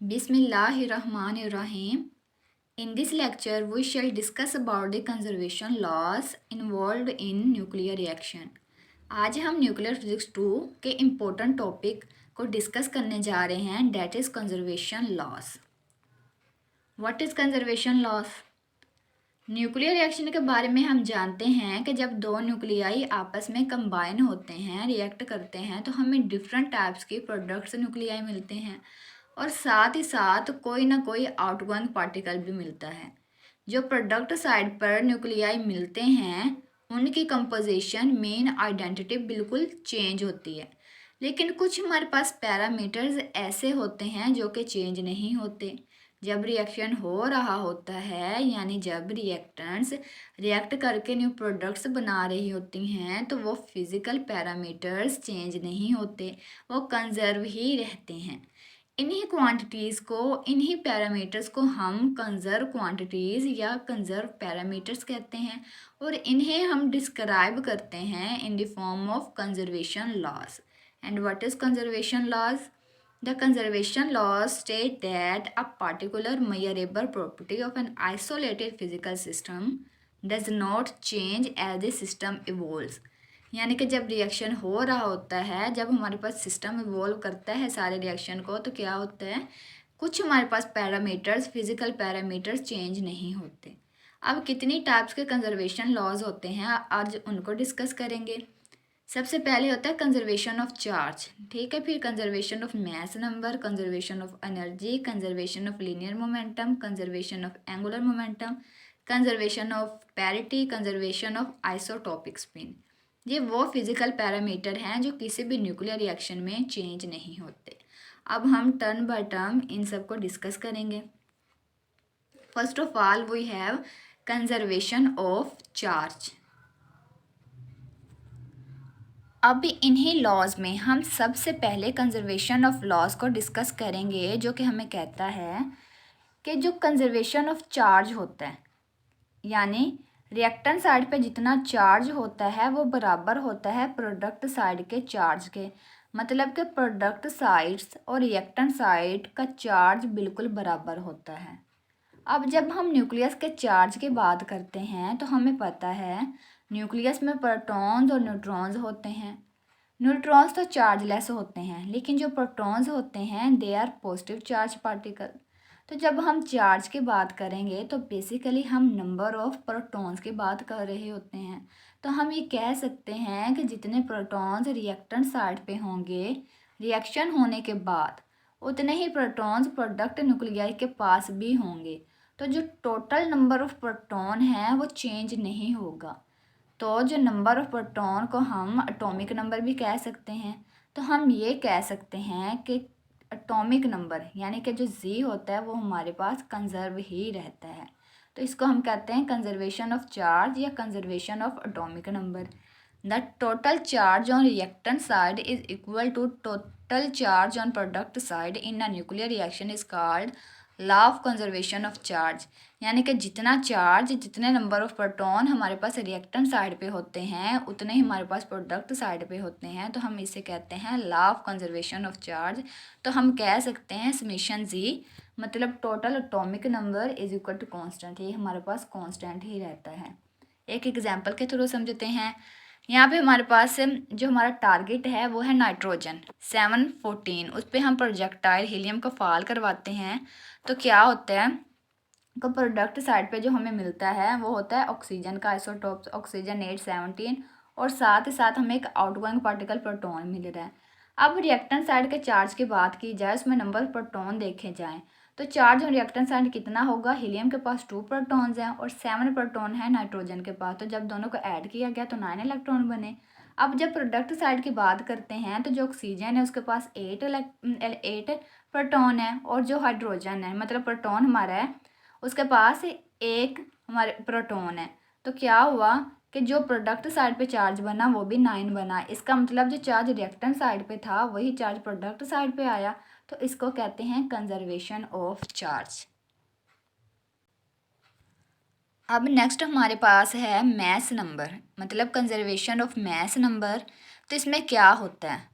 Bismillahirrahmanirrahim. In this lecture, we shall discuss about the conservation laws involved in nuclear reaction. आज हम nuclear physics 2 के important topic को discuss करने जा रहे हैं, that is conservation loss. What is conservation loss? Nuclear reaction के बारे में हम जानते हैं कि जब दो न्यूक्लियाई आपस में कंबाइन होते हैं, रिएक्ट करते हैं, तो हमें डिफरेंट टाइप्स के प्रोडक्ट्स न्यूक्लियाई मिलते हैं और साथ ही साथ कोई ना कोई आउटगोइंग पार्टिकल भी मिलता है. जो प्रोडक्ट साइड पर न्यूक्लियाई मिलते हैं उनकी कंपोजिशन, मेन आइडेंटिटी बिल्कुल चेंज होती है. लेकिन कुछ हमारे पास पैरामीटर्स ऐसे होते हैं जो कि चेंज नहीं होते. जब रिएक्शन हो रहा होता है, यानी जब रिएक्टेंट्स रिएक्ट करके न्यू प्रोडक्ट्स बना रही होती हैं, तो वो फिज़िकल पैरामीटर्स चेंज नहीं होते, वो कंजर्व ही रहते हैं. इन्हीं क्वांटिटीज़ को, इन्हीं पैरामीटर्स को हम कंजर्व क्वांटिटीज़ या कंजर्व पैरामीटर्स कहते हैं और इन्हें हम डिस्क्राइब करते हैं in the form of conservation laws. And what is conservation laws? The conservation laws state that a particular measurable property of an isolated physical system does not change as the system evolves. यानी कि जब reaction हो रहा होता है, जब हमारे पास system evolve करता है सारे रिएक्शन को, तो क्या होता है, कुछ हमारे पास पैरामीटर्स, फिजिकल पैरामीटर्स चेंज नहीं होते. अब कितनी टाइप्स के कंजर्वेशन लॉज होते हैं, आज उनको डिस्कस करेंगे. सबसे पहले होता है कंजर्वेशन ऑफ चार्ज, ठीक है. फिर conservation of mass number, conservation of energy, conservation of linear momentum, conservation of angular momentum, conservation of parity, conservation of isotopic spin. ये वो फिजिकल पैरामीटर हैं जो किसी भी न्यूक्लियर रिएक्शन में चेंज नहीं होते. अब हम टर्न बाय टर्न इन सब को डिस्कस करेंगे. First of all we have conservation of charge. अब इन्हीं लॉज में हम सबसे पहले कंजर्वेशन ऑफ लॉज को डिस्कस करेंगे, जो कि हमें कहता है कि जो कंजर्वेशन ऑफ चार्ज होता है, यानी रिएक्टेंट साइड पे जितना चार्ज होता है वो बराबर होता है प्रोडक्ट साइड के चार्ज के. मतलब कि प्रोडक्ट साइड्स और रिएक्टेंट साइड का चार्ज बिल्कुल बराबर होता है. अब जब हम न्यूक्लियस के चार्ज की बात करते हैं तो हमें पता है न्यूक्लियस में प्रोटॉन्स और न्यूट्रॉन्स होते हैं. न्यूट्रॉन्स तो चार्जलेस होते हैं, लेकिन जो प्रोटॉन्स होते हैं they are positive charge particle. तो जब हम चार्ज की बात करेंगे तो बेसिकली हम नंबर ऑफ प्रोटॉन्स की बात कर रहे होते हैं. तो हम ये कह सकते हैं कि जितने प्रोटॉन्स रिएक्टेंट साइड पे होंगे रिएक्शन होने के बाद, उतने ही प्रोटॉन्स प्रोडक्ट न्यूक्लियाई के पास भी होंगे. तो जो टोटल नंबर ऑफ प्रोटॉन है वो चेंज नहीं होगा. तो जो नंबर ऑफ प्रोटॉन को हम एटॉमिक नंबर भी कह सकते हैं. तो हम ये कह सकते हैं कि एटॉमिक नंबर यानी कि जो जी होता है वो हमारे पास कंजर्व ही रहता है. तो इसको हम कहते हैं कंजर्वेशन ऑफ चार्ज या conservation of atomic number. The total charge on reactant side is equal to total charge on product side in a nuclear reaction is called law of conservation of charge. यानी कि जितना charge, जितने number of proton हमारे पास reactant side पे होते हैं उतने ही हमारे पास प्रोडक्ट साइड पे होते हैं. तो हम इसे कहते हैं law of conservation of charge. तो हम कह सकते हैं समेशन जी, मतलब total atomic number is equal to constant. ये हमारे पास कॉन्स्टेंट ही रहता है. एक एग्जाम्पल के थ्रू समझते हैं. यहाँ पे हमारे पास जो हमारा टारगेट है वो है नाइट्रोजन 714. उस पर हम प्रोजेक्टाइल हीलियम को फॉल करवाते हैं. तो क्या होता है कि प्रोडक्ट साइड पे जो हमें मिलता है वो होता है ऑक्सीजन का आइसोटोप, ऑक्सीजन 817, और साथ ही साथ हमें एक आउटगोइंग पार्टिकल प्रोटॉन मिल रहा है. अब रिएक्टेंट साइड के चार्ज की बात की जाए, उसमें नंबर ऑफ प्रोटॉन देखे जाएँ तो चार्ज ऑन रिएक्टेंट साइड कितना होगा. हीलियम के पास 2 प्रोटॉन्स हैं और 7 प्रोटॉन है नाइट्रोजन के पास. तो जब दोनों को ऐड किया गया तो 9 इलेक्ट्रॉन बने. अब जब प्रोडक्ट साइड की बात करते हैं तो जो ऑक्सीजन है उसके पास 8 प्रोटॉन है और जो हाइड्रोजन है, मतलब प्रोटॉन हमारा है, उसके पास एक हमारे प्रोटॉन है. तो क्या हुआ कि जो प्रोडक्ट साइड पे चार्ज बना वो भी 9 बना. इसका मतलब जो चार्ज रिएक्टेंट साइड पे था वही चार्ज प्रोडक्ट साइड पे आया. तो इसको कहते हैं कंजर्वेशन ऑफ चार्ज. अब नेक्स्ट हमारे पास है मास नंबर, मतलब कंजर्वेशन ऑफ मास नंबर. तो इसमें क्या होता है,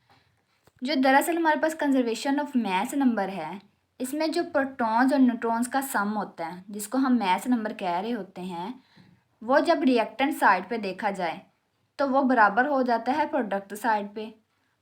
जो दरअसल हमारे पास कंजर्वेशन ऑफ मास नंबर है, इसमें जो प्रोटॉन्स और न्यूट्रॉन्स का सम होता है, जिसको हम मैस नंबर कह रहे होते हैं, वो जब रिएक्टेंट साइड पे देखा जाए तो वो बराबर हो जाता है प्रोडक्ट साइड पे।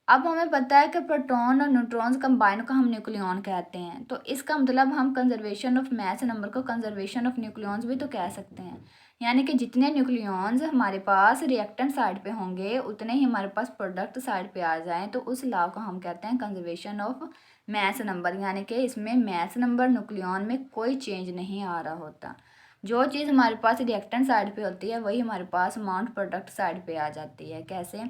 अब हमें पता है कि प्रोटॉन और न्यूट्रॉन्स कंबाइन को हम न्यूक्लियॉन कहते हैं, तो इसका मतलब हम कंजर्वेशन ऑफ मैस नंबर को कंजर्वेशन ऑफ न्यूक्लियॉन्स भी तो कह सकते हैं। यानी कि जितने न्यूक्लियॉन्स हमारे पास रिएक्टेंट साइड पे होंगे उतने ही हमारे पास प्रोडक्ट साइड पे आ जाएं, तो उस लॉ को हम कहते हैं कंजर्वेशन ऑफ मैस नंबर। यानी कि इसमें मैस नंबर न्यूक्लियॉन में कोई चेंज नहीं आ रहा होता। जो चीज़ हमारे पास रिएक्टेंट साइड पे होती है वही हमारे पास अमाउंट प्रोडक्ट साइड पे आ जाती है। कैसे?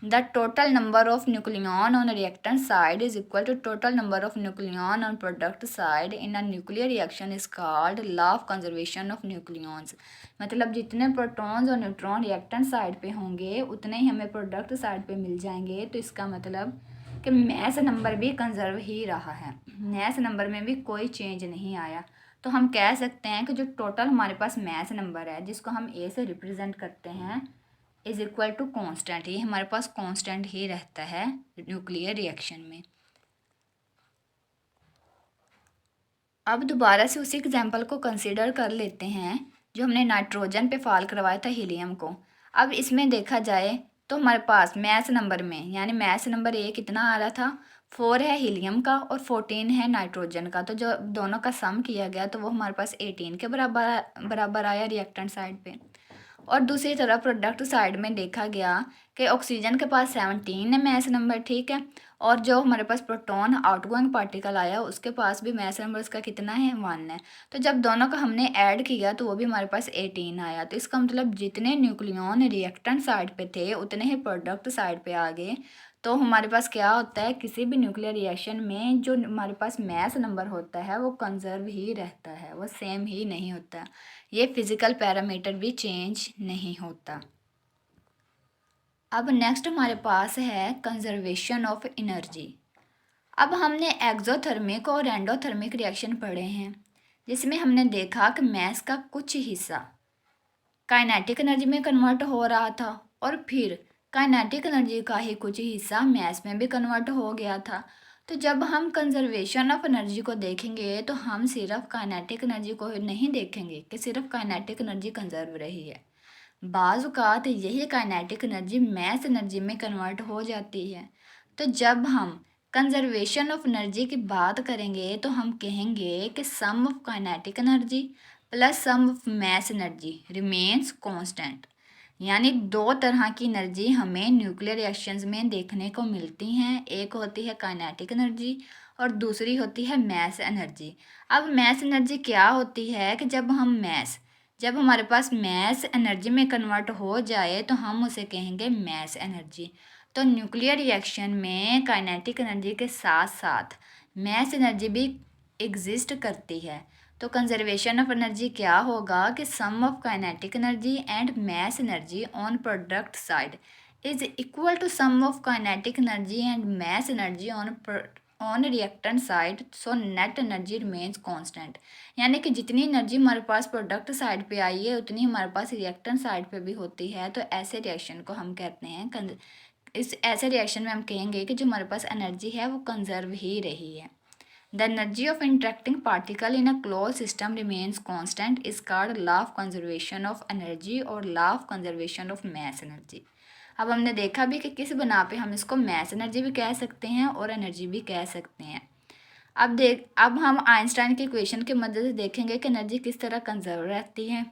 The total number of nucleon on reactant side is equal to total number of nucleon on product side in a nuclear reaction is called law of conservation of nucleons. मतलब जितने protons और neutron reactant side पे होंगे उतने ही हमें product side पे मिल जाएंगे। तो इसका मतलब कि मैस नंबर भी कंजर्व ही रहा है, मैस नंबर में भी कोई चेंज नहीं आया। तो हम कह सकते हैं कि जो टोटल हमारे पास मैस नंबर है, जिसको हम ए से रिप्रेजेंट करते हैं, इज इक्वल टू कांस्टेंट। ये हमारे पास कांस्टेंट ही रहता है न्यूक्लियर रिएक्शन में। अब दोबारा से उसी एग्जांपल को कंसीडर कर लेते हैं जो हमने नाइट्रोजन पे फॉल करवाया था हीलियम को। अब इसमें देखा जाए तो हमारे पास मैस नंबर में, यानी मैस नंबर ए कितना आ रहा था, 4 है हीलियम का और 14 है नाइट्रोजन का। तो जो दोनों का सम किया गया तो वो हमारे पास 18 के बराबर आया रिएक्टेंट साइड पे। और दूसरी तरफ प्रोडक्ट साइड में देखा गया कि ऑक्सीजन के पास 17 है मैस नंबर, ठीक है, और जो हमारे पास प्रोटॉन आउटगोइंग पार्टिकल आया उसके पास भी मैस नंबर उसका कितना है, 1 है। तो जब दोनों का हमने ऐड किया तो वो भी हमारे पास 18 आया। तो इसका मतलब जितने न्यूक्लियन रिएक्टेंट साइड पे थे उतने ही प्रोडक्ट साइड पे आ गए। तो हमारे पास क्या होता है, किसी भी न्यूक्लियर रिएक्शन में जो हमारे पास मैस नंबर होता है वो कंजर्व ही रहता है, वो सेम ही नहीं होता। ये फिजिकल पैरामीटर भी चेंज नहीं होता। अब नेक्स्ट हमारे पास है कंजर्वेशन ऑफ एनर्जी। अब हमने एक्सोथर्मिक और एंडोथर्मिक रिएक्शन पढ़े हैं, जिसमें हमने देखा कि मैस का कुछ हिस्सा काइनेटिक एनर्जी में कन्वर्ट हो रहा था और फिर काइनेटिक एनर्जी का ही कुछ हिस्सा मैस में भी कन्वर्ट हो गया था। तो जब हम कंजर्वेशन ऑफ एनर्जी को देखेंगे तो हम सिर्फ काइनेटिक एनर्जी को नहीं देखेंगे कि सिर्फ काइनेटिक एनर्जी कंजर्व रही है, बाज़ औक़ात यही काइनेटिक एनर्जी मैस एनर्जी में कन्वर्ट हो जाती है। तो जब हम कंजर्वेशन ऑफ एनर्जी की बात करेंगे तो हम कहेंगे कि sum of kinetic energy plus sum of mass energy remains constant. यानी दो तरह की एनर्जी हमें न्यूक्लियर रिएक्शंस में देखने को मिलती हैं, एक होती है काइनेटिक एनर्जी और दूसरी होती है मैस एनर्जी। अब मैस एनर्जी क्या होती है कि जब हमारे पास मैस एनर्जी में कन्वर्ट हो जाए तो हम उसे कहेंगे मैस एनर्जी। तो न्यूक्लियर रिएक्शन में काइनेटिक एनर्जी के साथ साथ मैस एनर्जी भी एग्जिस्ट करती है। तो कंजर्वेशन ऑफ एनर्जी क्या होगा कि sum of kinetic energy and mass energy on product side is equal to sum of kinetic energy and mass energy on reactant side, so net energy remains constant. यानी कि जितनी energy हमारे पास product side पे आई है उतनी हमारे पास reactant side पे भी होती है। तो ऐसे रिएक्शन को हम कहते हैं इस ऐसे रिएक्शन में हम कहेंगे कि जो हमारे पास एनर्जी है वो कंजर्व ही रही है। The energy of interacting particle in a closed system remains constant is called law of conservation of energy और law of conservation of mass energy. अब हमने देखा भी कि किस बना पे हम इसको मैस एनर्जी भी कह सकते हैं और एनर्जी भी कह सकते हैं। अब हम आइंस्टाइन की इक्वेशन की मदद से देखेंगे कि एनर्जी किस तरह कंजर्व रहती है।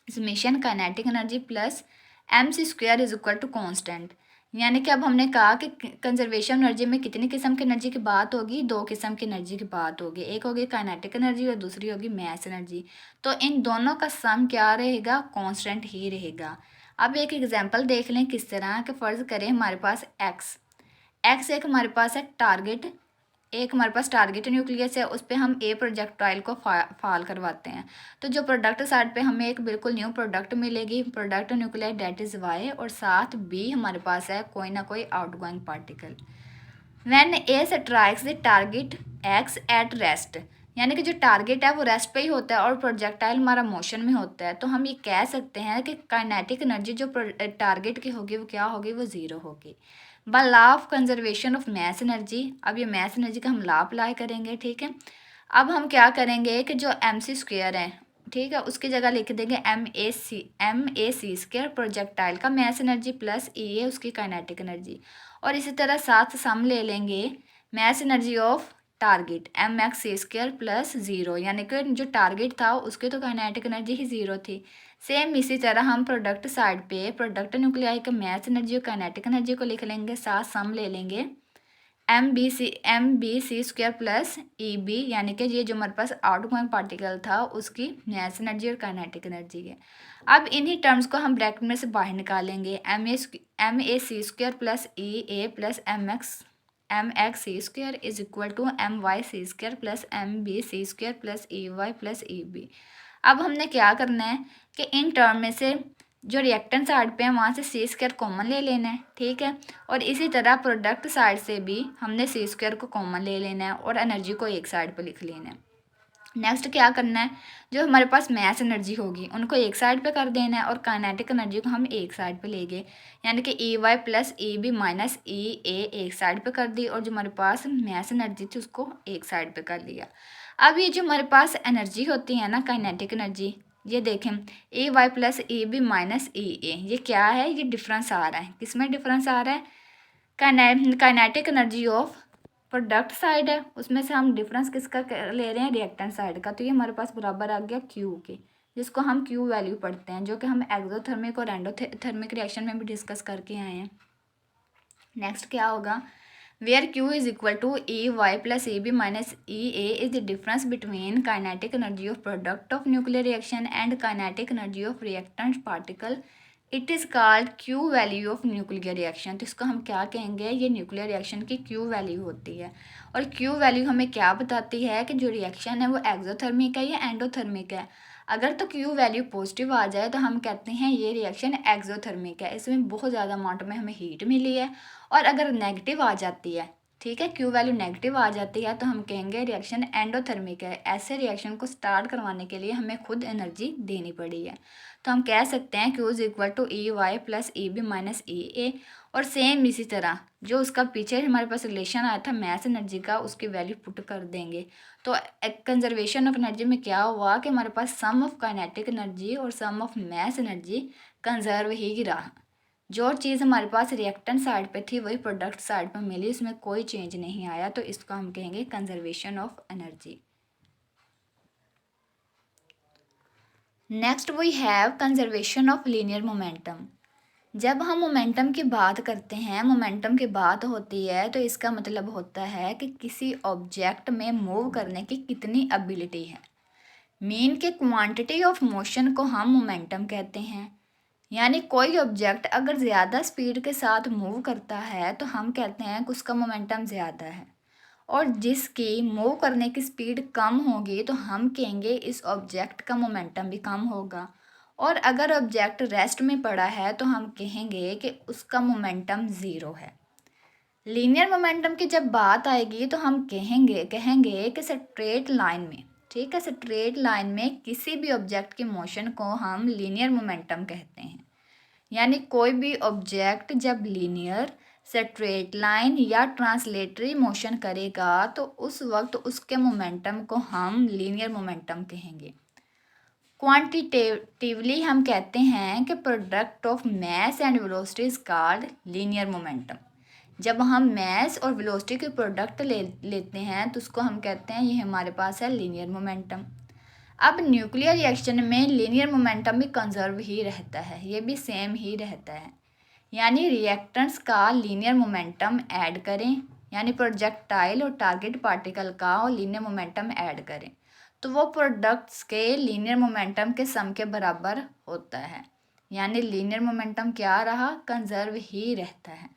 Summation kinetic energy plus mc² is equal to constant. यानी कि अब हमने कहा कि कंजर्वेशन एनर्जी में कितनी किस्म की एनर्जी की बात होगी, दो किस्म की एनर्जी की बात होगी, एक होगी काइनेटिक एनर्जी और दूसरी होगी मैस एनर्जी। तो इन दोनों का सम क्या रहेगा, कांस्टेंट ही रहेगा। अब एक एग्जांपल देख लें किस तरह कि फ़र्ज़ करें हमारे पास एक्स एक हमारे पास है टारगेट, एक हमारे पास टारगेट न्यूक्लियस है, उस पर हम ए प्रोजेक्टाइल को फाल करवाते हैं। तो जो प्रोडक्ट साइड पे हमें एक बिल्कुल न्यू प्रोडक्ट मिलेगी, product nuclear date is Y, और साथ बी हमारे पास है कोई ना कोई outgoing particle. When A strikes the target x at rest, यानी कि जो टारगेट है वो रेस्ट पे ही होता है और प्रोजेक्टाइल हमारा मोशन में होता है, तो हम ये कह सकते हैं कि काइनेटिक एनर्जी जो टारगेट की होगी वो क्या होगी, वो ज़ीरो होगी। By law of conservation of mass energy. अब ये मैस एनर्जी का हम लॉ अप्लाई करेंगे, ठीक है। अब हम क्या करेंगे कि जो एम सी स्क्वेयर है, ठीक है, उसकी जगह लिख देंगे M A C square projectile का mass energy plus E A उसकी काइनेटिक एनर्जी। और इसी तरह साथ सम ले लेंगे mass energy of target M X C square plus zero, यानी कि जो टारगेट था उसकी तो काइनेटिक एनर्जी ही ज़ीरो थी। सेम इसी तरह हम प्रोडक्ट साइड पे प्रोडक्ट न्यूक्लियाई का मैस एनर्जी और काइनेटिक एनर्जी को लिख लेंगे, साथ सम ले लेंगे M B C square plus E B, यानी कि ये जो हमारे पास आउटगोइंग पार्टिकल था उसकी मैस एनर्जी और काइनेटिक एनर्जी है। अब इन्हीं टर्म्स को हम ब्रैकेट में से बाहर निकालेंगे, M A C square plus E A plus M X C square is equal to M Y C square plus M B C square plus E Y plus E B. अब हमने क्या करना है कि इन टर्म में से जो reactant side पे है वहाँ से सी स्क्वायर कॉमन ले लेना है, ठीक है। और इसी तरह प्रोडक्ट साइड से भी हमने सी स्क्वायर को कॉमन ले लेना है और एनर्जी को एक साइड पे लिख लेना है। नेक्स्ट क्या करना है, जो हमारे पास मैस एनर्जी होगी उनको एक साइड पे कर देना है और काइनेटिक एनर्जी को हम एक साइड पे ले गए, यानी कि E Y plus E B minus E A एक साइड पे कर दी और जो हमारे पास मैस एनर्जी थी उसको एक साइड पे कर लिया। अब ये जो हमारे पास एनर्जी होती है ना काइनेटिक एनर्जी, ये देखें A Y plus A B minus E A, ये क्या है, ये डिफरेंस आ रहा है, किसमें डिफरेंस आ रहा है, kinetic energy of product side है उसमें से हम डिफरेंस किसका ले रहे हैं, रिएक्टेंट साइड का। तो ये हमारे पास बराबर आ गया क्यू के, जिसको हम क्यू वैल्यू पढ़ते हैं, जो कि हम एक्सोथर्मिक और एंडोथर्मिक रिएक्शन में भी डिस्कस करके आए हैं। नेक्स्ट क्या होगा, where Q is equal to E Y plus A B minus E A is the difference between kinetic energy of product of nuclear reaction and kinetic energy of reactant particle, it is called Q value of nuclear reaction. तो इसको हम क्या कहेंगे, ये nuclear reaction की Q value होती है। और क्यू वैल्यू हमें क्या बताती है कि जो रिएक्शन है वो एक्सोथर्मिक है या एंडोथर्मिक है। अगर तो क्यू वैल्यू पॉजिटिव आ जाए तो हम कहते हैं ये रिएक्शन एक्सोथर्मिक है, इसमें बहुत ज़्यादा अमाउंट में हमें हीट मिली है। और अगर नेगेटिव आ जाती है, ठीक है, क्यू वैल्यू नेगेटिव आ जाती है तो हम कहेंगे रिएक्शन एंडोथर्मिक है। ऐसे रिएक्शन को स्टार्ट करवाने के लिए हमें खुद एनर्जी देनी पड़ी है। तो हम कह सकते हैं Q is equal to E Y plus E B minus E A. और सेम इसी तरह जो उसका पीछे हमारे पास रिलेशन आया था मैस एनर्जी का, उसकी वैल्यू पुट कर देंगे। तो कंजर्वेशन ऑफ एनर्जी में क्या हुआ कि हमारे पास सम ऑफ काइनेटिक एनर्जी और सम ऑफ मैस एनर्जी कंजर्व ही रहा। जो चीज़ हमारे पास रिएक्टेंट साइड पे थी वही प्रोडक्ट साइड पे मिली, उसमें कोई चेंज नहीं आया, तो इसको हम कहेंगे conservation of energy. Next we have conservation of linear momentum. जब हम मोमेंटम की बात करते हैं, मोमेंटम की बात होती है तो इसका मतलब होता है कि किसी ऑब्जेक्ट में मूव करने की कितनी एबिलिटी है। मीन के क्वांटिटी ऑफ मोशन को हम मोमेंटम कहते हैं। यानी कोई ऑब्जेक्ट अगर ज़्यादा स्पीड के साथ मूव करता है तो हम कहते हैं कि उसका मोमेंटम ज़्यादा है, और जिसकी मूव करने की स्पीड कम होगी तो हम कहेंगे इस ऑब्जेक्ट का मोमेंटम भी कम होगा। और अगर ऑब्जेक्ट रेस्ट में पड़ा है तो हम कहेंगे कि उसका मोमेंटम ज़ीरो है। लीनियर मोमेंटम की जब बात आएगी तो हम कहेंगे कहेंगे कि स्ट्रेट लाइन में, ठीक है, स्ट्रेट लाइन में किसी भी ऑब्जेक्ट की मोशन को हम लीनियर मोमेंटम कहते हैं। यानी कोई भी ऑब्जेक्ट जब लीनियर, स्ट्रेट लाइन या ट्रांसलेटरी मोशन करेगा तो उस वक्त उसके मोमेंटम को हम लीनियर मोमेंटम कहेंगे। क्वांटिटेटिवली हम कहते हैं कि product of mass and velocity is called linear momentum. जब हम मैस और वेलोसिटी के प्रोडक्ट लेते हैं तो उसको हम कहते हैं ये हमारे पास है लीनियर मोमेंटम। अब न्यूक्लियर रिएक्शन में लीनियर मोमेंटम भी कंजर्व ही रहता है, ये भी सेम ही रहता है। यानी रिएक्टेंट्स का लीनियर मोमेंटम ऐड करें, यानी प्रोजेक्टाइल और टारगेट पार्टिकल का लीनियर मोमेंटम ऐड करें तो वो प्रोडक्ट्स के लीनियर मोमेंटम के सम के बराबर होता है। यानी लीनियर मोमेंटम क्या रहा, कंजर्व ही रहता है।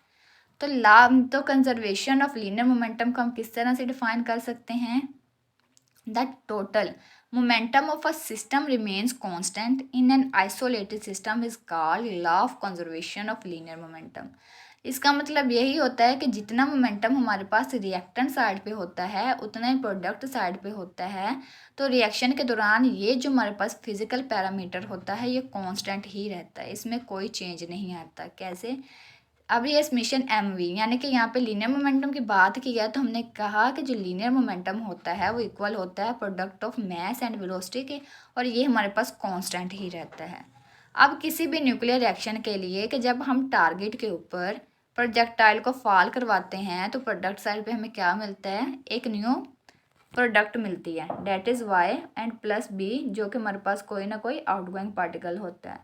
तो कंजर्वेशन ऑफ लीनियर मोमेंटम को हम किस तरह से डिफाइन कर सकते हैं, the total momentum of a system remains constant in an isolated system is called law of conservation of linear momentum। इसका मतलब यही होता है कि जितना मोमेंटम हमारे पास रिएक्टेंट साइड पे होता है उतना ही प्रोडक्ट साइड पे होता है। तो रिएक्शन के दौरान ये जो हमारे पास फिजिकल पैरामीटर होता है ये कांस्टेंट ही रहता है, इसमें कोई चेंज नहीं आता। कैसे, अब ये समेशन एम वी, यानी कि यहाँ पे लीनियर मोमेंटम की बात की है तो हमने कहा कि जो लीनियर मोमेंटम होता है वो इक्वल होता है product of mass and velocity के, और ये हमारे पास कांस्टेंट ही रहता है। अब किसी भी न्यूक्लियर रिएक्शन के लिए कि जब हम टारगेट के ऊपर प्रोजेक्टाइल को फॉल करवाते हैं तो प्रोडक्ट साइड पे हमें क्या मिलता है, एक न्यू प्रोडक्ट मिलती है, that is Y and plus B, जो कि हमारे पास कोई ना कोई आउटगोइंग पार्टिकल होता है।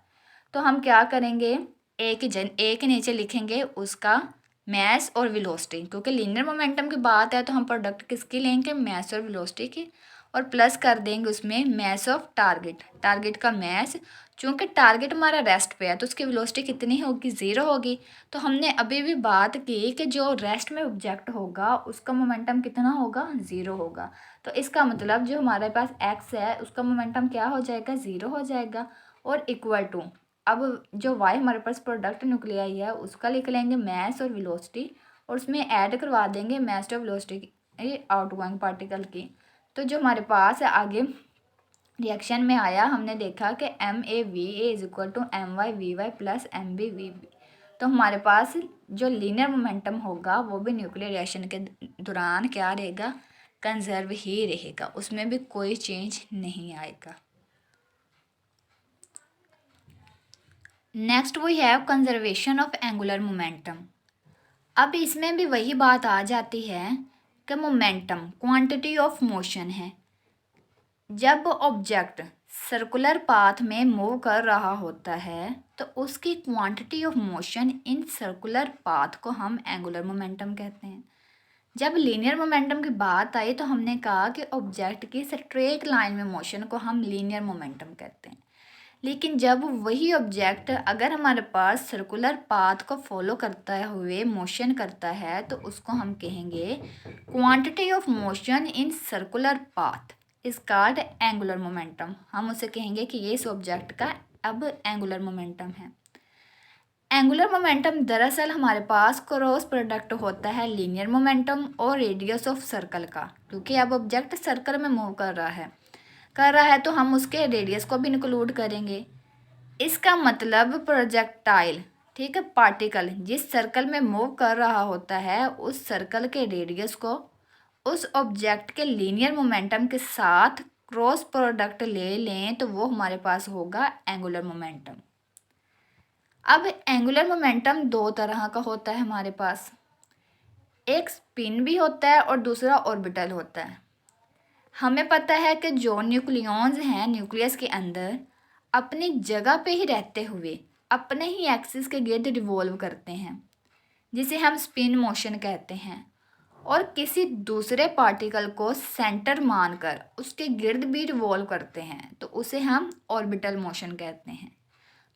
तो हम क्या करेंगे, ए के नीचे लिखेंगे उसका मैस और वेलोसिटी, क्योंकि लीनियर मोमेंटम की बात है तो हम प्रोडक्ट किसकी लेंगे, मैस और वेलोसिटी की, और प्लस कर देंगे उसमें मैस ऑफ टारगेट, टारगेट का मैस, चूँकि टारगेट हमारा रेस्ट पे है तो उसकी वेलोसिटी कितनी होगी, ज़ीरो होगी। तो हमने अभी भी बात की कि जो रेस्ट में ऑब्जेक्ट होगा उसका मोमेंटम कितना होगा, ज़ीरो होगा। तो इसका मतलब जो हमारे पास एक्स है उसका मोमेंटम क्या हो जाएगा, ज़ीरो हो जाएगा, और इक्वल टू, अब जो वाई हमारे पास प्रोडक्ट न्यूक्लियाई है उसका लिख लेंगे मैस और वेलोसिटी, और उसमें ऐड करवा देंगे मैस और वेलोसिटी आउटगोइंग पार्टिकल की। तो जो हमारे पास है आगे रिएक्शन में आया, हमने देखा कि M A V A is equal to M Y V Y plus M B V B. तो हमारे पास जो लीनियर मोमेंटम होगा वो भी न्यूक्लियर रिएक्शन के दौरान क्या रहेगा, कंजर्व ही रहेगा, उसमें भी कोई चेंज नहीं आएगा। Next we have conservation of angular momentum. अब इसमें भी वही बात आ जाती है कि मोमेंटम क्वांटिटी ऑफ मोशन है। जब ऑब्जेक्ट सर्कुलर पाथ में मूव कर रहा होता है तो उसकी quantity of motion in circular path को हम एंगुलर मोमेंटम कहते हैं। जब लीनियर मोमेंटम की बात आई तो हमने कहा कि ऑब्जेक्ट की स्ट्रेट लाइन में मोशन को हम लीनियर मोमेंटम कहते हैं। लेकिन जब वही ऑब्जेक्ट अगर हमारे पास सर्कुलर पाथ को फॉलो करता हुए मोशन करता है तो उसको हम कहेंगे quantity of motion in circular path is called angular momentum. हम उसे कहेंगे कि ये इस ऑब्जेक्ट का अब एंगुलर मोमेंटम है। एंगुलर मोमेंटम दरअसल हमारे पास क्रॉस प्रोडक्ट होता है लीनियर मोमेंटम और रेडियस ऑफ सर्कल का, क्योंकि अब ऑब्जेक्ट सर्कल में मूव कर रहा है तो हम उसके रेडियस को भी इंक्लूड करेंगे। इसका मतलब प्रोजेक्टाइल, ठीक है, पार्टिकल जिस सर्कल में मूव कर रहा होता है उस सर्कल के रेडियस को उस ऑब्जेक्ट के लीनियर मोमेंटम के साथ क्रॉस प्रोडक्ट ले लें तो वो हमारे पास होगा एंगुलर मोमेंटम। अब एंगुलर मोमेंटम दो तरह का होता है हमारे पास, एक स्पिन भी होता है और दूसरा ऑर्बिटल होता है। हमें पता है कि जो न्यूक्लियॉन्स हैं न्यूक्लियस के अंदर अपनी जगह पे ही रहते हुए अपने ही एक्सिस के गिर्द रिवॉल्व करते हैं, जिसे हम स्पिन मोशन कहते हैं, और किसी दूसरे पार्टिकल को सेंटर मानकर उसके गिर्द भी रिवॉल्व करते हैं तो उसे हम ऑर्बिटल मोशन कहते हैं।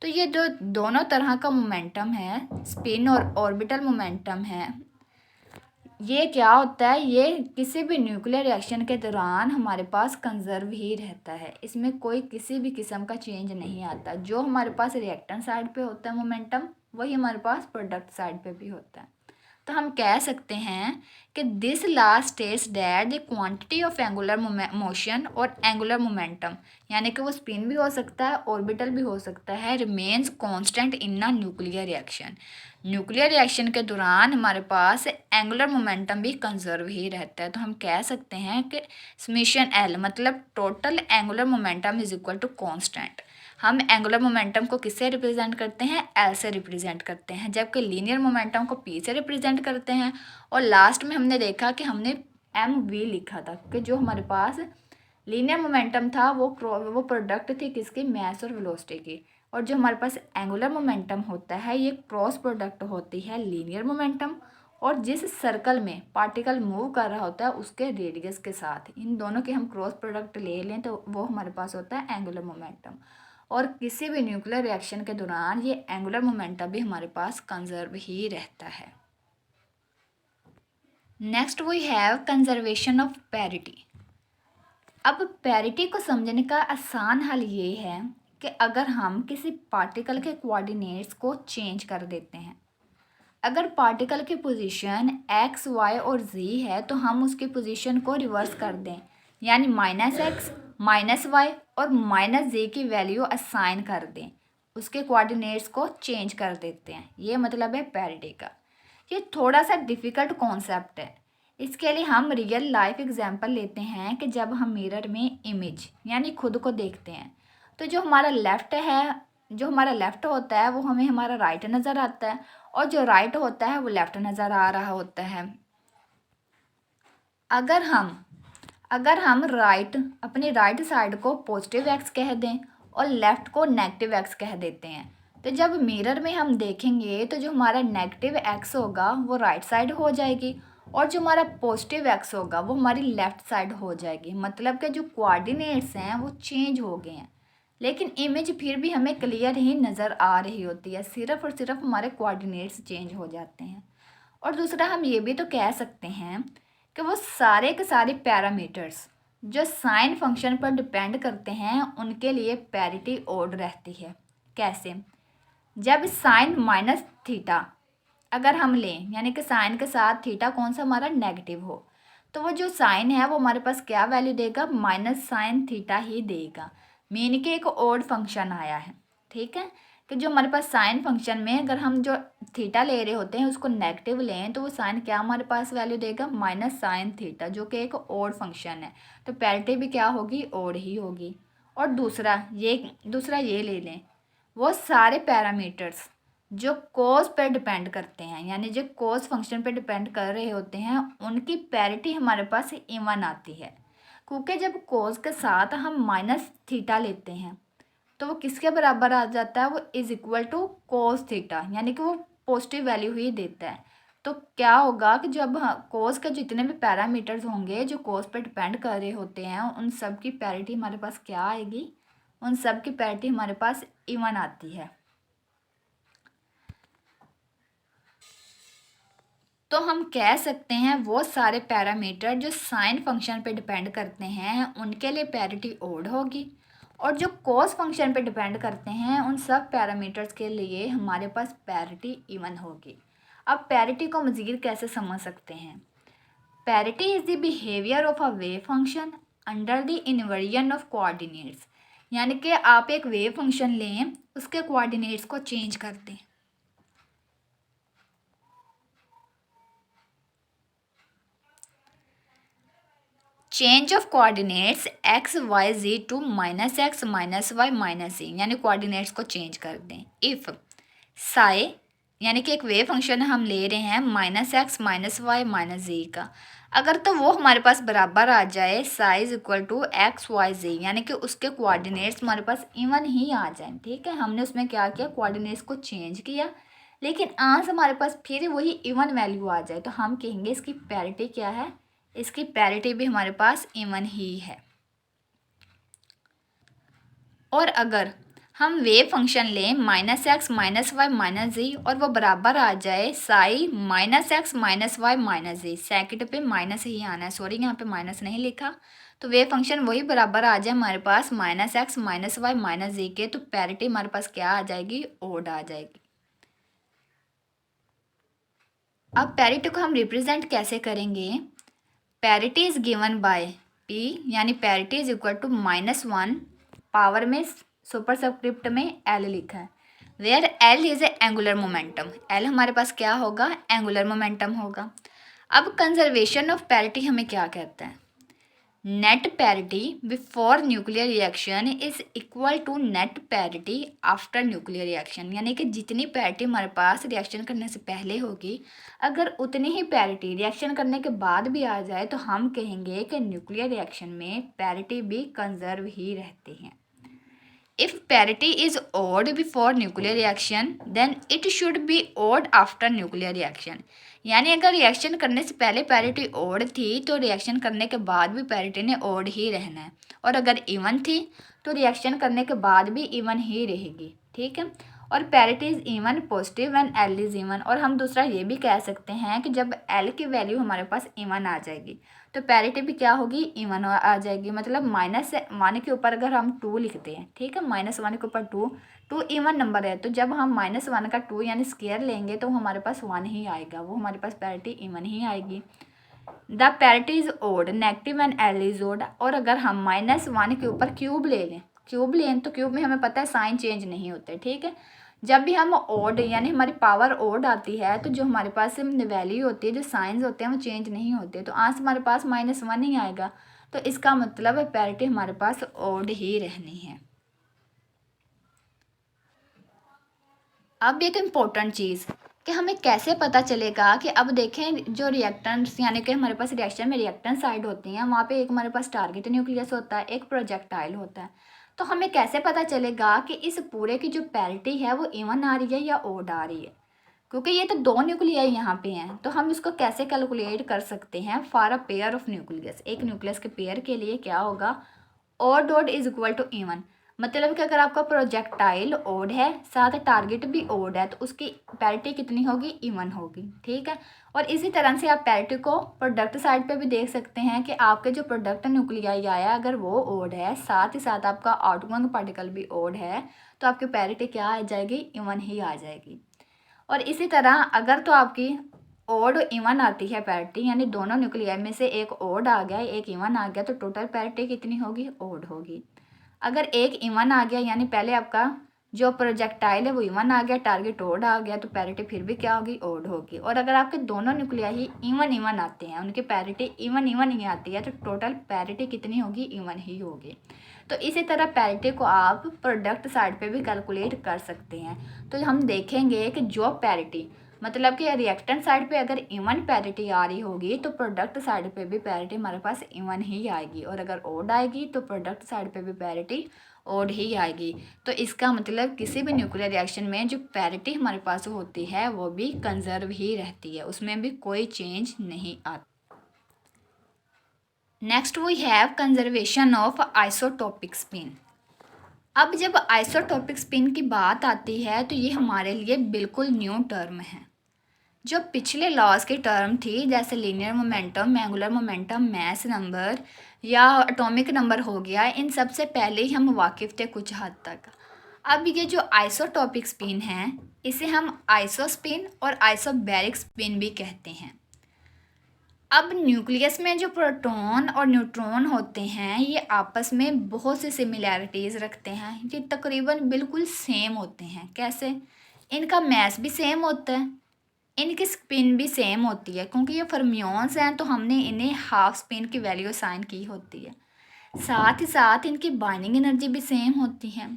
तो ये जो दोनों तरह का मोमेंटम है, स्पिन और ऑर्बिटल मोमेंटम है, ये क्या होता है, ये किसी भी न्यूक्लियर रिएक्शन के दौरान हमारे पास कंजर्व ही रहता है, इसमें कोई किसी भी किस्म का चेंज नहीं आता। जो हमारे पास रिएक्टेंट साइड पे होता है मोमेंटम वही हमारे पास प्रोडक्ट साइड पे भी होता है। तो हम कह सकते हैं कि this last states that the quantity of angular motion और एंगुलर मोमेंटम, यानी कि वो स्पिन भी हो सकता है ऑर्बिटल भी हो सकता है, remains constant in a nuclear reaction. Nuclear reaction के दौरान हमारे पास एंगुलर मोमेंटम भी कंजर्व ही रहता है। तो हम कह सकते हैं कि समेशन एल मतलब total angular momentum is equal to constant. हम एंगुलर मोमेंटम को किससे रिप्रेजेंट करते हैं, एल से रिप्रेजेंट करते हैं, जबकि लीनियर मोमेंटम को पी से रिप्रेजेंट करते हैं। और लास्ट में हमने देखा कि हमने एम वी लिखा था कि जो हमारे पास लीनियर मोमेंटम था वो प्रोडक्ट थी किसकी, मैस और वेलोसिटी की, और जो हमारे पास एंगुलर मोमेंटम होता है ये क्रॉस प्रोडक्ट होती है लीनियर मोमेंटम और जिस सर्कल में पार्टिकल मूव कर रहा होता है उसके रेडियस के साथ। इन दोनों के हम क्रॉस प्रोडक्ट ले लें तो वो हमारे पास होता है एंगुलर मोमेंटम। और किसी भी न्यूक्लियर रिएक्शन के दौरान ये एंगुलर मोमेंटम भी हमारे पास कंजर्व ही रहता है। Next we have conservation of parity. अब पैरिटी को समझने का आसान हल ये है कि अगर हम किसी पार्टिकल के कोऑर्डिनेट्स को चेंज कर देते हैं, अगर पार्टिकल की पोजीशन एक्स वाई और जी है तो हम उसकी पोजीशन को रिवर्स कर दें, यानी -x, -y और -z की वैल्यू असाइन कर दें, उसके कोऑर्डिनेट्स को चेंज कर देते हैं। ये मतलब है पैरिटी का। ये थोड़ा सा डिफ़िकल्ट कॉन्सेप्ट है। इसके लिए हम रियल लाइफ एग्जांपल लेते हैं कि जब हम मिरर में इमेज यानी खुद को देखते हैं तो जो हमारा लेफ़्ट होता है वो हमें हमारा राइट नज़र आता है, और जो राइट होता है वो लेफ़्ट नज़र आ रहा होता है। अगर हम अपनी राइट साइड को पॉजिटिव एक्स कह दें और लेफ़्ट को नेगेटिव एक्स कह देते हैं, तो जब मिरर में हम देखेंगे तो जो हमारा नेगेटिव एक्स होगा वो राइट साइड हो जाएगी, और जो हमारा पॉजिटिव एक्स होगा वो हमारी लेफ़्ट साइड हो जाएगी। मतलब कि जो कोऑर्डिनेट्स हैं वो चेंज हो गए हैं, लेकिन इमेज फिर भी हमें क्लियर ही नज़र आ रही होती है, सिर्फ़ और सिर्फ हमारे कोऑर्डिनेट्स चेंज हो जाते हैं। और दूसरा हम ये भी तो कह सकते हैं कि वो सारे के सारे पैरामीटर्स जो साइन फंक्शन पर डिपेंड करते हैं उनके लिए पैरिटी ओड रहती है। कैसे? जब साइन माइनस थीटा अगर हम लें, यानी कि साइन के साथ थीटा कौन सा हमारा नेगेटिव हो, तो वो जो साइन है वो हमारे पास क्या वैल्यू देगा, माइनस साइन थीटा ही देगा। मीन के एक ओड फंक्शन आया है, ठीक है, कि जो हमारे पास साइन फंक्शन में अगर हम जो थीटा ले रहे होते हैं उसको नेगेटिव लें तो वो साइन क्या हमारे पास वैल्यू देगा, माइनस साइन थीटा, जो कि एक ओड फंक्शन है। तो पैरिटी भी क्या होगी, ओड ही होगी। और दूसरा ये ले लें, वो सारे पैरामीटर्स जो कोस पर डिपेंड करते हैं, यानी जो कोस फंक्शन पर डिपेंड कर रहे होते हैं, उनकी पैरिटी हमारे पास इवन आती है। क्योंकि जब कोस के साथ हम माइनस थीटा लेते हैं तो वो किसके बराबर आ जाता है, वो is equal to cos theta, यानी कि वो पॉजिटिव वैल्यू ही देता है। तो क्या होगा कि जब कोस के जितने भी पैरामीटर्स होंगे जो कोस पर डिपेंड कर रहे होते हैं उन सब की पैरिटी हमारे पास क्या आएगी, उन सब की पैरिटी हमारे पास इवन आती है। तो हम कह सकते हैं वो सारे पैरामीटर जो साइन फंक्शन पे डिपेंड करते हैं उनके लिए पैरिटी ओड होगी, और जो कोस फंक्शन पे डिपेंड करते हैं उन सब पैरामीटर्स के लिए हमारे पास पैरिटी इवन होगी। अब पैरिटी को मज़ीद कैसे समझ सकते हैं? Parity is the behaviour of a wave function under the inversion of coordinates, यानी कि आप एक वेव फंक्शन लें, उसके कोऑर्डिनेट्स को चेंज कर दें। Change of coordinates X Y Z to minus X minus Y minus Z, यानी कोऑर्डिनेट्स को चेंज कर दें। इफ़ साई, यानी कि एक वेव फंक्शन हम ले रहे हैं minus X minus Y minus Z का, अगर तो वो हमारे पास बराबर आ जाए psi is equal to X Y Z, यानी कि उसके कोऑर्डिनेट्स हमारे पास इवन ही आ जाएं। ठीक है, हमने उसमें क्या किया, कोऑर्डिनेट्स को चेंज किया, लेकिन आज हमारे पास फिर वही इवन वैल्यू आ जाए तो हम कहेंगे इसकी पैरिटी क्या है, इसकी पैरिटी भी हमारे पास इवन ही है। और अगर हम वेव फंक्शन लें minus X minus Y minus Z और वो बराबर आ जाए psi minus X minus Y minus Z, second पे माइनस ही आना है, सॉरी यहाँ पे माइनस नहीं लिखा, तो वेव फंक्शन वही बराबर आ जाए हमारे पास minus X minus Y minus Z के, तो पैरिटी हमारे पास क्या आ जाएगी, ओड आ जाएगी। अब पैरिटी को हम रिप्रेजेंट कैसे करेंगे? Parity is given by P, यानी parity is equal to -1 power में सुपर सबस्क्रिप्ट में L लिखा है, where L is a angular momentum. L हमारे पास क्या होगा, एंगुलर मोमेंटम होगा। अब कंजर्वेशन ऑफ पैरिटी हमें क्या कहता है, net parity before nuclear reaction is equal to net parity after nuclear reaction, यानी कि जितनी पैरिटी हमारे पास रिएक्शन करने से पहले होगी, अगर उतनी ही पैरिटी रिएक्शन करने के बाद भी आ जाए तो हम कहेंगे कि न्यूक्लियर रिएक्शन में पैरिटी भी कंजर्व ही रहती हैं। If parity is odd before nuclear reaction, then it should be odd after nuclear reaction. यानी अगर रिएक्शन करने से पहले पैरिटी ओड थी तो रिएक्शन करने के बाद भी पैरिटी ने ओड ही रहना है, और अगर इवन थी तो रिएक्शन करने के बाद भी इवन ही रहेगी। ठीक है, और parity is even positive and L is even. और हम दूसरा ये भी कह सकते हैं कि जब एल की वैल्यू हमारे पास इवन आ जाएगी तो पैरिटी भी क्या होगी, इवन आ जाएगी। मतलब -1 के ऊपर अगर हम 2 लिखते हैं, ठीक है, -1 के ऊपर 2 इवन नंबर है, तो जब हम -1 का 2 यानी स्क्वायर लेंगे तो हमारे पास 1 ही आएगा, वो हमारे पास पैरिटी इवन ही आएगी। The parity is odd negative and L is odd. और अगर हम -1 के ऊपर क्यूब ले लें, क्यूब लें तो क्यूब में हमें पता है साइन चेंज नहीं होते, ठीक है। जब भी हम ओड यानी हमारी पावर ओड आती है तो जो हमारे पास वैल्यू होती है, जो साइंस होते हैं वो चेंज नहीं होते, तो आंसर हमारे पास -1 ही आएगा। तो इसका मतलब है पैरिटी हमारे पास ओड ही रहनी है। अब एक इम्पोर्टेंट चीज़ कि हमें कैसे पता चलेगा कि अब देखें जो रिएक्टेंट्स यानी कि हमारे पास रिएक्शन में रिएक्टेंट साइड होती हैं, वहाँ पे एक हमारे पास टारगेट न्यूक्लियस होता है, एक प्रोजेक्टाइल होता है। तो हमें कैसे पता चलेगा कि इस पूरे की जो पैरिटी है वो इवन आ रही है या ओड आ रही है, क्योंकि ये तो 2 न्यूक्लियाई यहाँ पे हैं। तो हम इसको कैसे कैलकुलेट कर सकते हैं for a pair of nucleus, एक न्यूक्लियस के पेयर के लिए क्या होगा, odd odd is equal to even. मतलब कि अगर आपका प्रोजेक्टाइल ओड है साथ टारगेट भी ओड है तो उसकी पैरिटी कितनी होगी, इवन होगी, ठीक है। और इसी तरह से आप पैरिटी को प्रोडक्ट साइड पे भी देख सकते हैं कि आपके जो प्रोडक्ट न्यूक्लियाई आया अगर वो ओड है, साथ ही साथ आपका आउटगोइंग पार्टिकल भी ओड है, तो आपकी पैरिटी क्या आ जाएगी, इवन ही आ जाएगी। और इसी तरह अगर तो आपकी ओड इवन आती है पैरिटी, यानी दोनों न्यूक्लियाई में से एक ओड आ गया एक इवन आ गया, तो टोटल पैरिटी कितनी होगी, ओड होगी। अगर एक इवन आ गया यानी पहले आपका जो प्रोजेक्टाइल है वो इवन आ गया, टारगेट ओड आ गया, तो पैरिटी फिर भी क्या होगी, ओड होगी। और अगर आपके दोनों न्यूक्लियाई ही इवन इवन आते हैं, उनकी पैरिटी इवन इवन ही आती है, तो टोटल पैरिटी कितनी होगी, इवन ही होगी। तो इसी तरह पैरिटी को आप प्रोडक्ट साइड पे भी कैलकुलेट कर सकते हैं। तो हम देखेंगे कि जो पैरिटी मतलब कि रिएक्टेंट साइड पे अगर इवन पैरिटी आ रही होगी तो प्रोडक्ट साइड पे भी पैरिटी हमारे पास इवन ही आएगी, और अगर ओड आएगी तो प्रोडक्ट साइड पे भी पैरिटी ओड ही आएगी। तो इसका मतलब किसी भी न्यूक्लियर रिएक्शन में जो पैरिटी हमारे पास होती है वो भी कंजर्व ही रहती है, उसमें भी कोई चेंज नहीं आता। Next we have conservation of isotopic spin. अब जब आइसोटोपिक स्पिन की बात आती है तो ये हमारे लिए बिल्कुल न्यू टर्म है। जो पिछले लॉज की टर्म थी जैसे linear momentum, angular momentum, mass number या एटॉमिक नंबर हो गया, इन सब से पहले ही हम वाकिफ़ थे कुछ हद तक। अब ये जो आइसोटोपिक स्पिन है इसे हम आइसोस्पिन और आइसोबैरिक स्पिन भी कहते हैं। अब न्यूक्लियस में जो प्रोटॉन और न्यूट्रॉन होते हैं ये आपस में बहुत सी सिमिलैरिटीज़ रखते हैं, ये तकरीबन बिल्कुल सेम होते हैं। कैसे, इनका मैस भी सेम होता है, इनकी स्पिन भी सेम होती है, क्योंकि ये फर्मियोन्स हैं तो हमने इन्हें हाफ स्पिन की वैल्यू असाइन की होती है। साथ ही साथ इनकी बाइंडिंग एनर्जी भी सेम होती है।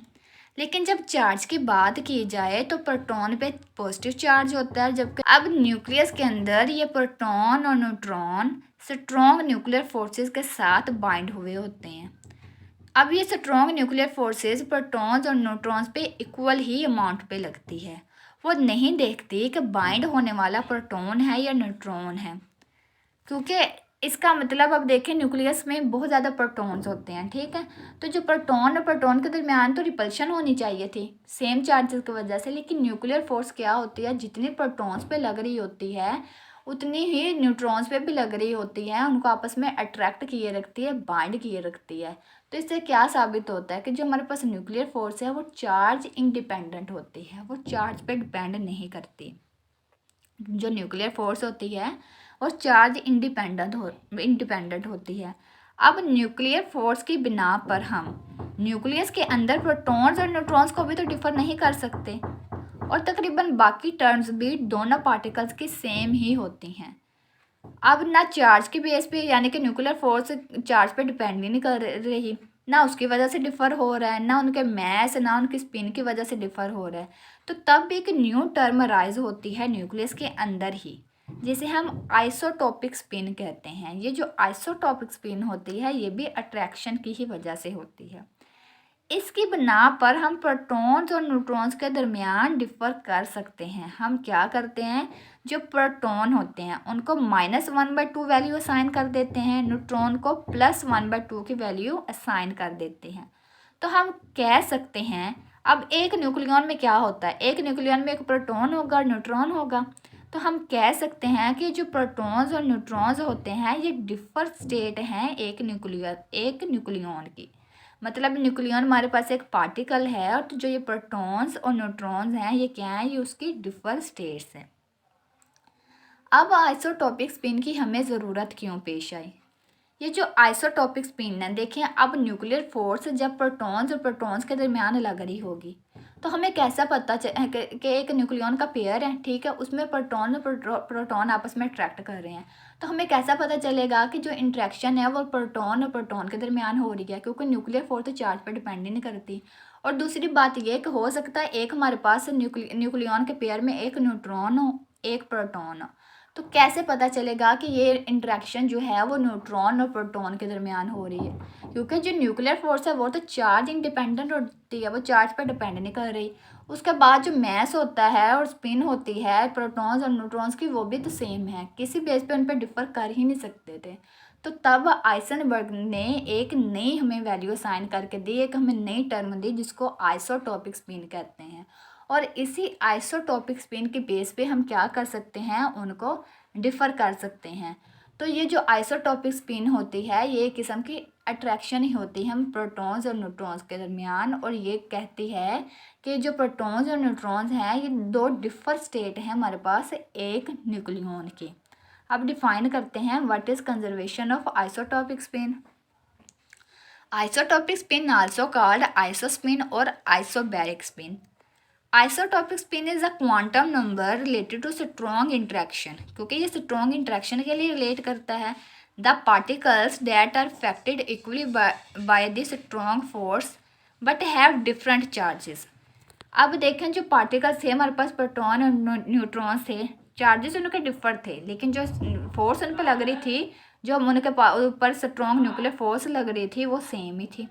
लेकिन जब चार्ज की बात की जाए तो प्रोटॉन पे पॉजिटिव चार्ज होता है, जबकि अब न्यूक्लियस के अंदर ये प्रोटॉन और न्यूट्रॉन स्ट्रॉन्ग न्यूक्लियर फोर्सेस के साथ बाइंड हुए होते हैं। अब ये स्ट्रॉन्ग न्यूक्लियर फोर्सेस प्रोटॉन्स और न्यूट्रॉन्स पे इक्वल ही अमाउंट पे लगती है, वो नहीं देखती कि बाइंड होने वाला प्रोटॉन है या न्यूट्रॉन है, क्योंकि इसका मतलब अब देखें न्यूक्लियस में बहुत ज़्यादा प्रोटॉन्स होते हैं, ठीक है। तो जो प्रोटॉन और प्रोटॉन के दरमियान तो रिपल्शन होनी चाहिए थी सेम चार्जेस की वजह से, लेकिन न्यूक्लियर फोर्स क्या होती है, जितनी प्रोटॉन्स पे लग रही होती है उतनी ही न्यूट्रॉन्स पे भी लग रही होती है, उनको आपस में अट्रैक्ट किए रखती है, बाइंड किए रखती है। तो इससे क्या साबित होता है कि जो हमारे पास न्यूक्लियर फोर्स है वो चार्ज इंडिपेंडेंट होती है, वो चार्ज पे डिपेंड नहीं करती। जो न्यूक्लियर फोर्स होती है वो चार्ज इंडिपेंडेंट होती है। अब न्यूक्लियर फोर्स की बिना पर हम न्यूक्लियस के अंदर प्रोटॉन्स और न्यूट्रॉन्स को भी तो डिफर नहीं कर सकते, और तकरीबन बाकी टर्म्स भी दोनों पार्टिकल्स की सेम ही होती हैं। अब ना चार्ज के बेस पे यानी कि न्यूक्लियर फोर्स चार्ज पे डिपेंड ही नहीं कर रही, ना उसकी वजह से डिफ़र हो रहा है, ना उनके मैस ना उनकी स्पिन की वजह से डिफ़र हो रहा है। तो तब एक न्यू टर्म राइज होती है न्यूक्लियस के अंदर ही, जिसे हम आइसोटोपिक स्पिन कहते हैं। ये जो आइसोटोपिक स्पिन होती है ये भी अट्रैक्शन की ही वजह से होती है। इसकी बिना पर हम प्रोटॉन्स और न्यूट्रॉन्स के दरमियान डिफ़र कर सकते हैं। हम क्या करते हैं, जो प्रोटॉन होते हैं उनको -1/2 वैल्यू असाइन कर देते हैं, न्यूट्रॉन को +1/2 की वैल्यू असाइन कर देते हैं। तो हम कह सकते हैं अब एक न्यूक्लियन में क्या होता है, एक न्यूक्लियन में एक प्रोटॉन होगा और न्यूट्रॉन होगा। तो हम कह सकते हैं कि जो प्रोटॉन्स और न्यूट्रॉन्स होते हैं ये डिफर स्टेट हैं एक न्यूक्लियन की। मतलब न्यूक्लियन हमारे पास एक पार्टिकल है, और तो जो ये प्रोटॉन्स और न्यूट्रॉन्स हैं ये क्या है, ये उसकी डिफर स्टेट्स हैं। अब आइसोटोपिक स्पिन की हमें ज़रूरत क्यों पेश आई, ये जो आइसोटॉपिक स्पिन है, देखिए अब न्यूक्लियर फोर्स जब प्रोटॉन्स और प्रोटॉन्स के दरमियान लग रही होगी तो हमें कैसा पता कि एक न्यूक्लियन का पेयर है, ठीक है, उसमें प्रोटॉन और प्रोटॉन आपस में अट्रैक्ट कर रहे हैं। तो हमें कैसा पता चलेगा कि जो इंट्रैक्शन है वो प्रोटॉन और प्रोटॉन के दरमियान हो रही है, क्योंकि न्यूक्लियर फोर्स तो चार्ज पर डिपेंड ही नहीं करती। और दूसरी बात ये कि हो सकता है एक हमारे पास न्यूक्लियन के पेयर में एक न्यूट्रॉन हो, एक प्रोटॉन हो। तो कैसे पता चलेगा कि ये इंटरेक्शन जो है वो न्यूट्रॉन और प्रोटॉन के दरमियान हो रही है, क्योंकि जो न्यूक्लियर फोर्स है वो तो चार्ज इंडिपेंडेंट होती है, वो चार्ज पर डिपेंड नहीं कर रही। उसके बाद जो मैस होता है और स्पिन होती है प्रोटॉन्स और न्यूट्रॉन्स की, वो भी तो सेम है, किसी बेस पे उन पर डिफर कर ही नहीं सकते थे। तो तब आइसनबर्ग ने एक नई हमें वैल्यू असाइन करके दी, एक हमें नई टर्म दी जिसको आइसोटॉपिक स्पिन कहते हैं। और इसी आइसोटॉपिक स्पिन के बेस पे हम क्या कर सकते हैं, उनको डिफ़र कर सकते हैं। तो ये जो आइसोटॉपिक स्पिन होती है ये एक किस्म की अट्रैक्शन ही होती है हम प्रोटॉन्स और न्यूट्रॉन्स के दरमियान, और ये कहती है कि जो प्रोटॉन्स और न्यूट्रॉन्स हैं ये दो डिफर स्टेट हैं हमारे पास एक न्यूक्लियन की। अब डिफाइन करते हैं what is conservation of isotopic spin. Isotopic spin also called isospin और isobaric spin. Isotopic spin is a quantum number related to strong interaction, क्योंकि ये स्ट्रॉन्ग इंट्रैक्शन के लिए रिलेट करता है। The particles that are affected equally by this strong force but have different charges. अब देखें जो पार्टिकल्स थे हमारे पास प्रोटॉन और न्यूट्रॉन्स थे, चार्जेस उनके डिफर थे, लेकिन जो फोर्स उन पर लग रही थी, जो हम उनके ऊपर स्ट्रॉन्ग न्यूक्लियर फोर्स लग रही थी, वो सेम ही थी।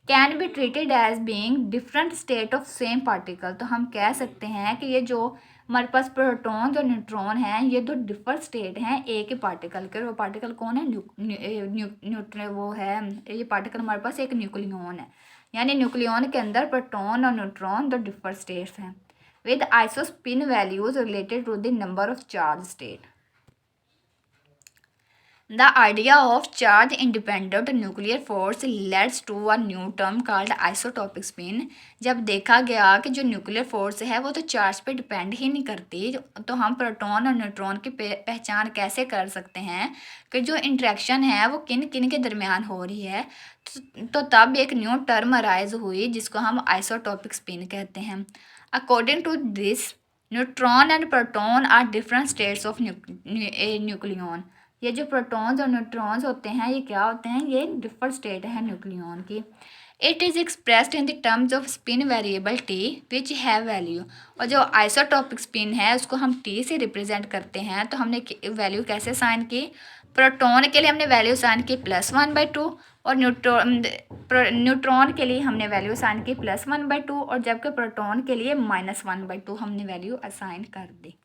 Can be treated as being different state of same particle. तो हम कह सकते हैं कि ये जो हमारे पास प्रोटॉन्स और न्यूट्रॉन हैं ये दो डिफर स्टेट हैं एक ही पार्टिकल के। और वो पार्टिकल कौन है, न्यूट्रॉन वो है, ये पार्टिकल हमारे पास एक न्यूक्लियन है, यानी न्यूक्लियन के अंदर प्रोटॉन और न्यूट्रॉन दो डिफर स्टेट्स हैं with isospin values related to the number of charge state. The idea of charge independent nuclear force leads to a new term called isotopic spin। जब देखा गया कि जो न्यूक्लियर फोर्स है वो तो चार्ज पे डिपेंड ही नहीं करती, तो हम प्रोटॉन और न्यूट्रॉन की पहचान कैसे कर सकते हैं कि जो इंट्रैक्शन है वो किन किन के दरमियान हो रही है। तो तब एक न्यू टर्म अराइज हुई जिसको हम आइसोटॉपिक स्पिन कहते हैं। According to this neutron and proton are different states of nucleon. ये जो प्रोटॉन्स और न्यूट्रॉन्स होते हैं ये क्या होते हैं, ये डिफर स्टेट है न्यूक्लियन की। It is expressed in the terms off spin variable T which have value. और जो आइसोटॉपिक स्पिन है उसको हम टी से रिप्रेजेंट करते हैं। तो हमने वैल्यू कैसे साइन की, प्रोटॉन के लिए हमने वैल्यू साइन की +1/2 और न्यूट्रॉन के लिए हमने वैल्यू साइन की +1/2, और जबकि प्रोटॉन के लिए -1/2 हमने वैल्यू असाइन कर दी।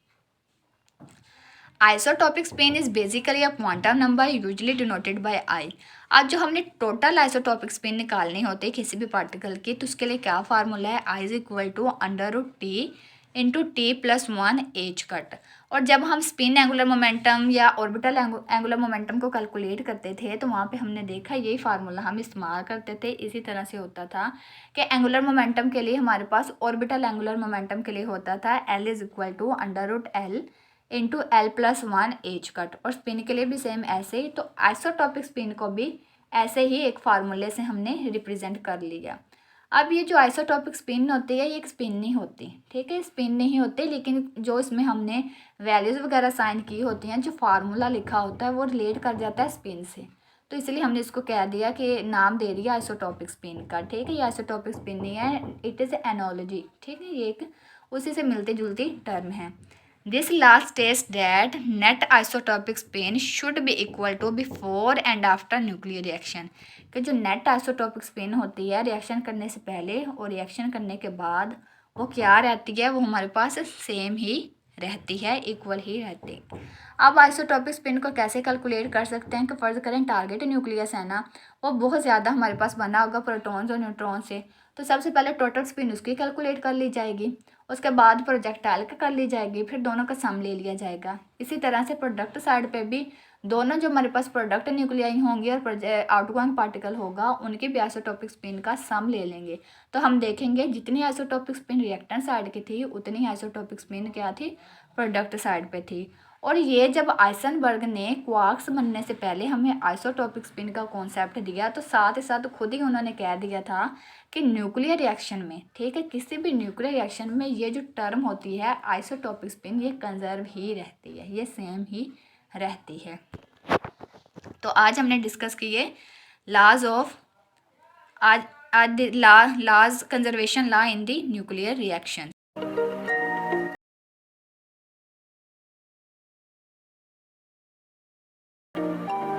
Isotopic spin is basically a quantum number usually denoted by I. आज जो हमने टोटल आइसोटॉपिक स्पिन निकालनी होती है किसी भी पार्टिकल की, तो उसके लिए क्या फार्मूला है, I is equal to √T into T+1 h cut. और जब हम स्पिन एंगुलर मोमेंटम या ऑर्बिटल एंगुलर मोमेंटम को कैलकुलेट करते थे तो वहाँ पे हमने देखा यही फार्मूला हम इस्तेमाल करते थे। इसी तरह से होता था कि एंगुलर मोमेंटम के लिए हमारे पास ऑर्बिटल एंगुलर मोमेंटम के लिए होता था L is equal to √L into L+1 H cut, और स्पिन के लिए भी सेम ऐसे ही। तो आइसोटॉपिक स्पिन को भी ऐसे ही एक फार्मूले से हमने रिप्रेजेंट कर लिया। अब ये जो आइसोटॉपिक स्पिन होती है ये एक स्पिन नहीं होती, ठीक है, स्पिन नहीं होती, लेकिन जो इसमें हमने वैल्यूज़ वगैरह साइन की होती हैं, जो फार्मूला लिखा होता है वो रिलेट कर जाता है स्पिन से। तो इसलिए हमने इसको कह दिया कि नाम दे दिया आइसोटॉपिक स्पिन का, ठीक है। ये आइसोटॉपिक स्पिन नहीं है, इट इज़ एनोलॉजी, ठीक है, ये एक उसी से मिलती जुलती टर्म है। This law states that net isotopic spin should be equal to before and after nuclear reaction। कि जो नेट आइसोटॉपिक स्पिन होती है रिएक्शन करने से पहले और रिएक्शन करने के बाद वो क्या रहती है, वो हमारे पास सेम ही रहती है, इक्वल ही रहती है। अब आइसोटॉपिक स्पिन को कैसे कैलकुलेट कर सकते हैं कि फ़र्ज़ करें टारगेट न्यूक्लियस है ना, वो बहुत ज़्यादा हमारे पास बना होगा प्रोटॉन्स और न्यूट्रॉन से। तो सबसे पहले टोटल स्पिन उसकी कैलकुलेट कर ली जाएगी, उसके बाद प्रोजेक्टाइल का कर ली जाएगी, फिर दोनों का सम ले लिया जाएगा। इसी तरह से प्रोडक्ट साइड पे भी दोनों जो हमारे पास प्रोडक्ट न्यूक्लियाई होंगी और आउटगोइंग पार्टिकल होगा उनकी भी आइसोटॉपिक स्पिन का सम ले लेंगे। तो हम देखेंगे जितनी आइसोटॉपिक स्पिन रिएक्टेंट साइड की थी उतनी आइसोटॉपिक स्पिन क्या थी, प्रोडक्ट साइड पे थी। और ये जब आइसनबर्ग ने क्वार्क्स बनने से पहले हमें आइसोटोपिक स्पिन का कॉन्सेप्ट दिया तो साथ ही साथ खुद ही उन्होंने कह दिया था कि न्यूक्लियर रिएक्शन में, ठीक है, किसी भी न्यूक्लियर रिएक्शन में ये जो टर्म होती है आइसोटोपिक स्पिन ये कंजर्व ही रहती है, ये सेम ही रहती है। तो आज हमने डिस्कस किए लॉज ऑफ आज लाज conservation law in the nuclear reaction.